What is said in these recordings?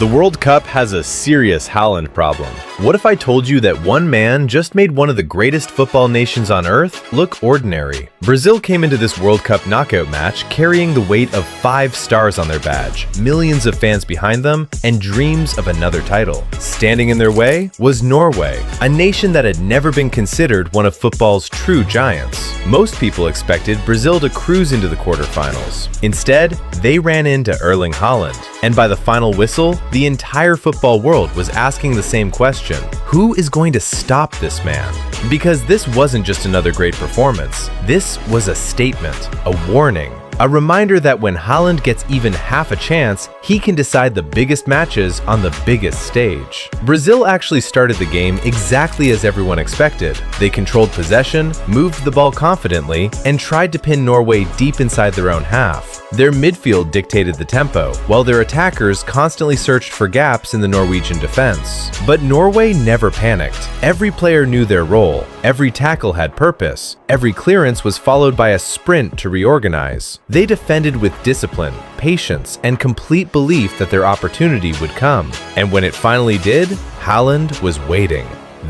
The World Cup has a serious Haaland problem. What if I told you that one man just made one of the greatest football nations on earth look ordinary? Brazil came into this World Cup knockout match carrying the weight of 5 stars on their badge, millions of fans behind them, and dreams of another title. Standing in their way was Norway, a nation that had never been considered one of football's true giants. Most people expected Brazil to cruise into the quarterfinals. Instead, they ran into Erling Haaland, and by the final whistle, the entire football world was asking the same question: who is going to stop this man? Because this wasn't just another great performance. This was a statement, a warning, a reminder that when Haaland gets even half a chance, he can decide the biggest matches on the biggest stage. Brazil actually started the game exactly as everyone expected. They controlled possession, moved the ball confidently, and tried to pin Norway deep inside their own half. Their midfield dictated the tempo, while their attackers constantly searched for gaps in the Norwegian defense. But Norway never panicked. Every player knew their role, every tackle had purpose, every clearance was followed by a sprint to reorganize. They defended with discipline, patience, and complete belief that their opportunity would come. And when it finally did, Haaland was waiting.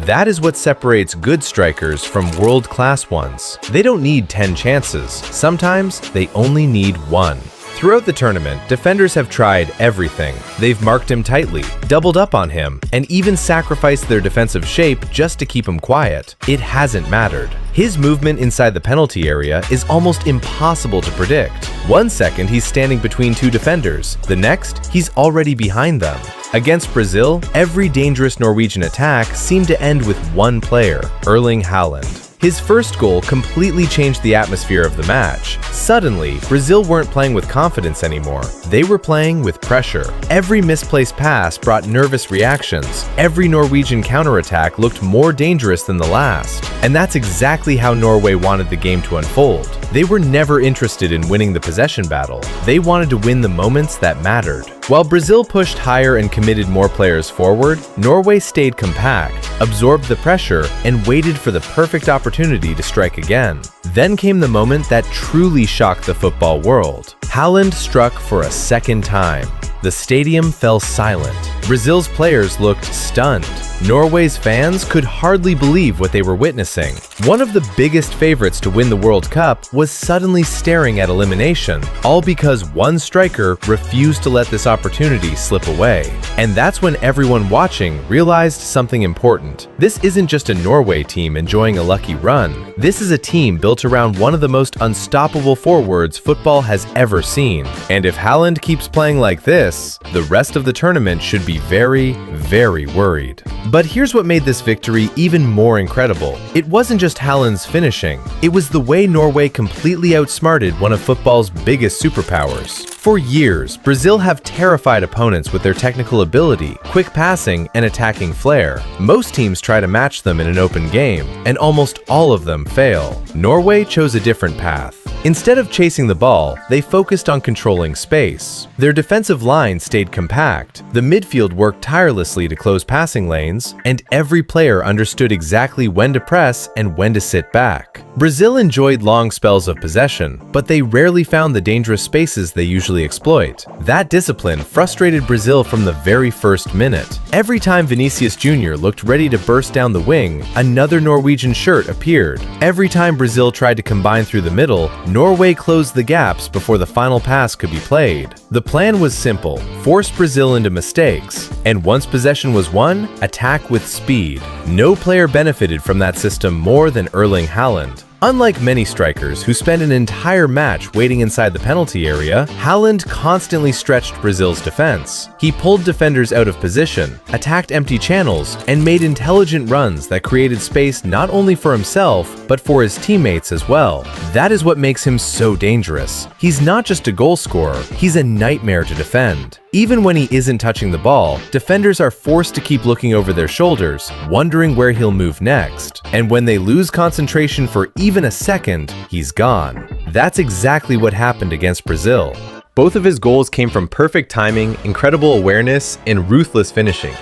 That is what separates good strikers from world-class ones. They don't need 10 chances. Sometimes they only need one. Throughout the tournament, defenders have tried everything. They've marked him tightly, doubled up on him, and even sacrificed their defensive shape just to keep him quiet. It hasn't mattered. His movement inside the penalty area is almost impossible to predict. 1 second he's standing between 2 defenders, the next he's already behind them. Against Brazil, every dangerous Norwegian attack seemed to end with one player, Erling Haaland. His first goal completely changed the atmosphere of the match. Suddenly, Brazil weren't playing with confidence anymore. They were playing with pressure. Every misplaced pass brought nervous reactions. Every Norwegian counterattack looked more dangerous than the last. And that's exactly how Norway wanted the game to unfold. They were never interested in winning the possession battle. They wanted to win the moments that mattered. While Brazil pushed higher and committed more players forward, Norway stayed compact, absorbed the pressure, and waited for the perfect opportunity to strike again. Then came the moment that truly shocked the football world. Haaland struck for a second time. The stadium fell silent. Brazil's players looked stunned. Norway's fans could hardly believe what they were witnessing. One of the biggest favorites to win the World Cup was suddenly staring at elimination, all because one striker refused to let this opportunity slip away. And that's when everyone watching realized something important. This isn't just a Norway team enjoying a lucky run. This is a team built around one of the most unstoppable forwards football has ever seen. And if Haaland keeps playing like this, the rest of the tournament should be very, very worried. But here's what made this victory even more incredible. It wasn't just Haaland's finishing. It was the way Norway completely outsmarted one of football's biggest superpowers. For years, Brazil have terrified opponents with their technical ability, quick passing, and attacking flair. Most teams try to match them in an open game, and almost all of them fail. Norway chose a different path. Instead of chasing the ball, they focused on controlling space. Their defensive line stayed compact, the midfield worked tirelessly to close passing lanes, and every player understood exactly when to press and when to sit back. Brazil enjoyed long spells of possession, but they rarely found the dangerous spaces they usually exploit. That discipline frustrated Brazil from the very first minute. Every time Vinicius Jr. looked ready to burst down the wing, another Norwegian shirt appeared. Every time Brazil tried to combine through the middle, Norway closed the gaps before the final pass could be played. The plan was simple: force Brazil into mistakes, and once possession was won, attack with speed. No player benefited from that system more than Erling Haaland. Unlike many strikers who spend an entire match waiting inside the penalty area, Haaland constantly stretched Brazil's defense. He pulled defenders out of position, attacked empty channels, and made intelligent runs that created space not only for himself, but for his teammates as well. That is what makes him so dangerous. He's not just a goal scorer, he's a nightmare to defend. Even when he isn't touching the ball, defenders are forced to keep looking over their shoulders, wondering where he'll move next. And when they lose concentration for even a second, he's gone. That's exactly what happened against Brazil. Both of his goals came from perfect timing, incredible awareness, and ruthless finishing.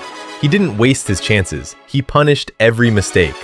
He didn't waste his chances. He punished every mistake.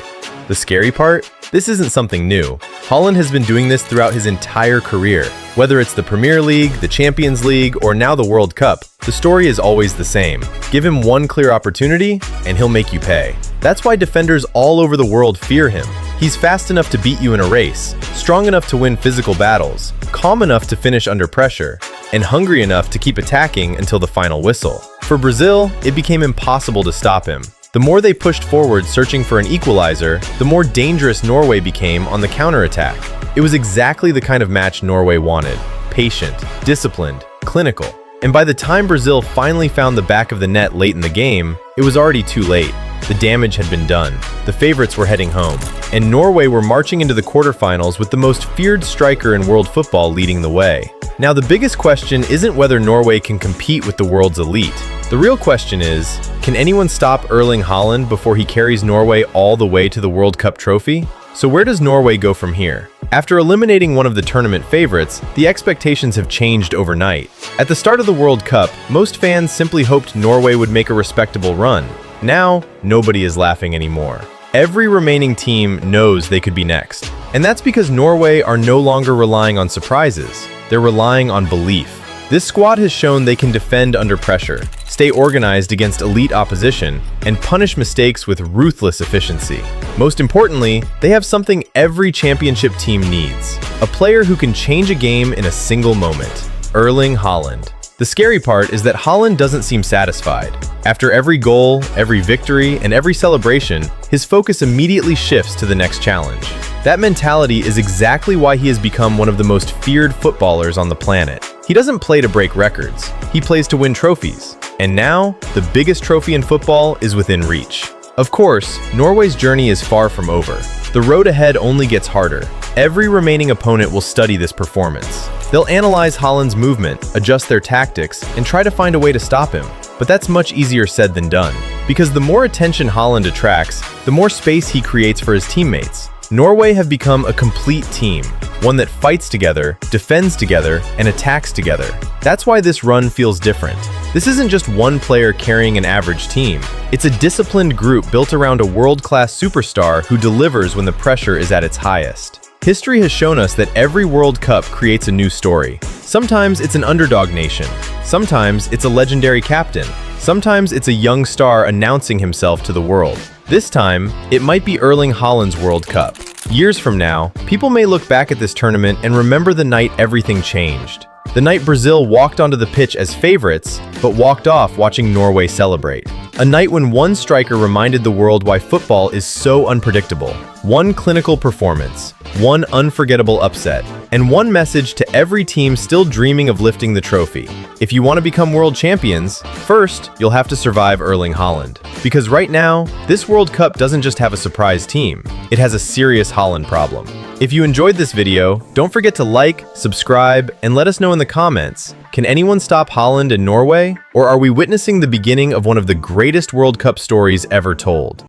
The scary part? This isn't something new. Haaland has been doing this throughout his entire career. Whether it's the Premier League, the Champions League, or now the World Cup, the story is always the same. Give him one clear opportunity, and he'll make you pay. That's why defenders all over the world fear him. He's fast enough to beat you in a race, strong enough to win physical battles, calm enough to finish under pressure, and hungry enough to keep attacking until the final whistle. For Brazil, it became impossible to stop him. The more they pushed forward searching for an equalizer, the more dangerous Norway became on the counterattack. It was exactly the kind of match Norway wanted: patient, disciplined, clinical. And by the time Brazil finally found the back of the net late in the game, it was already too late. The damage had been done. The favorites were heading home, and Norway were marching into the quarterfinals with the most feared striker in world football leading the way. Now, the biggest question isn't whether Norway can compete with the world's elite. The real question is, can anyone stop Erling Haaland before he carries Norway all the way to the World Cup trophy? So where does Norway go from here? After eliminating one of the tournament favorites, the expectations have changed overnight. At the start of the World Cup, most fans simply hoped Norway would make a respectable run. Now, nobody is laughing anymore. Every remaining team knows they could be next. And that's because Norway are no longer relying on surprises. They're relying on belief. This squad has shown they can defend under pressure, stay organized against elite opposition, and punish mistakes with ruthless efficiency. Most importantly, they have something every championship team needs: a player who can change a game in a single moment. Erling Haaland. The scary part is that Haaland doesn't seem satisfied. After every goal, every victory, and every celebration, his focus immediately shifts to the next challenge. That mentality is exactly why he has become one of the most feared footballers on the planet. He doesn't play to break records. He plays to win trophies. And now, the biggest trophy in football is within reach. Of course, Norway's journey is far from over. The road ahead only gets harder. Every remaining opponent will study this performance. They'll analyze Haaland's movement, adjust their tactics, and try to find a way to stop him. But that's much easier said than done. Because the more attention Haaland attracts, the more space he creates for his teammates. Norway have become a complete team, one that fights together, defends together, and attacks together. That's why this run feels different. This isn't just one player carrying an average team. It's a disciplined group built around a world-class superstar who delivers when the pressure is at its highest. History has shown us that every World Cup creates a new story. Sometimes it's an underdog nation. Sometimes it's a legendary captain. Sometimes it's a young star announcing himself to the world. This time, it might be Erling Haaland's World Cup. Years from now, people may look back at this tournament and remember the night everything changed. The night Brazil walked onto the pitch as favorites, but walked off watching Norway celebrate. A night when one striker reminded the world why football is so unpredictable. One clinical performance, one unforgettable upset, and one message to every team still dreaming of lifting the trophy. If you want to become world champions, first, you'll have to survive Erling Haaland. Because right now, this World Cup doesn't just have a surprise team, it has a serious Haaland problem. If you enjoyed this video, don't forget to like, subscribe, and let us know in the comments, can anyone stop Haaland in Norway? Or are we witnessing the beginning of one of the greatest World Cup stories ever told?